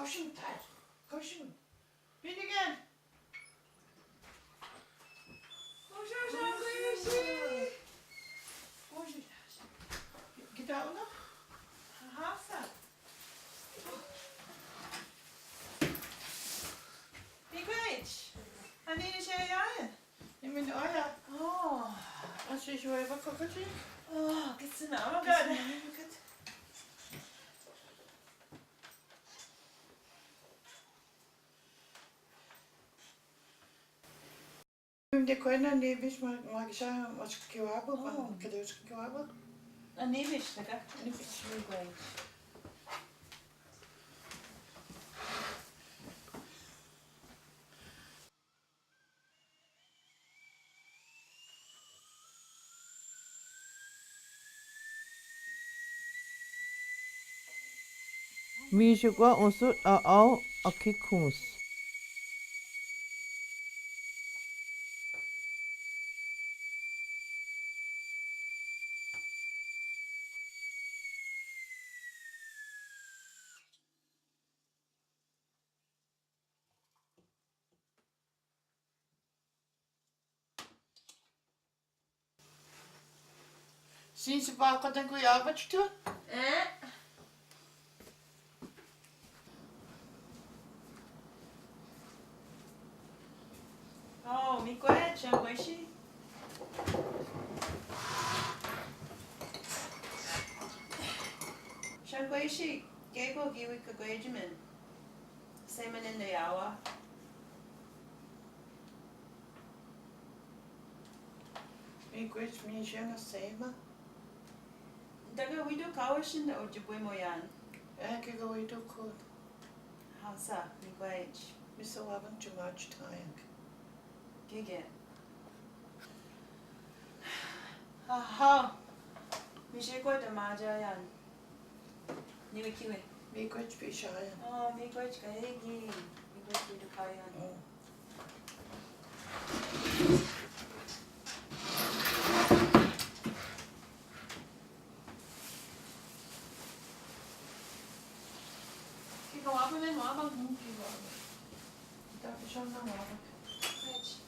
Koşun Ter. Koşun. Beni gel. Koş arkadaşı. Koş. Git ona. Hafsa. Miguel. Hani şey ya? Yemin aya. Als je zo even kokkertje. Gitsin ama Gel. böyle. De koina ne biş mag şa maç kebabı mı? Kadar kebabı. Ne biş taka? Ne biş Miguel. 미식과 옷을 아아우 아키쿠스 Sinds bakkadan kebabı çıktı. Miguel, Shangweishi. Shangweishi, Gabo Giwi Kagwajaman. Salmon in the hour. Ik weet niet jana sema. Daga we do kawashin da Ojibwe Moyan. Ik ga weer doen goed. Hausa, Miguel. We so haven't too much time. Gige. Aha. Mishikwa da Majayan. Niwe kiwe. Ik weet wie shayan. Miguel Kaegi. Miguel we do kayan. Kijk, wapenen, wapenen, kijk, wapenen. Dat is zo'n naam, wapenen. Fetch.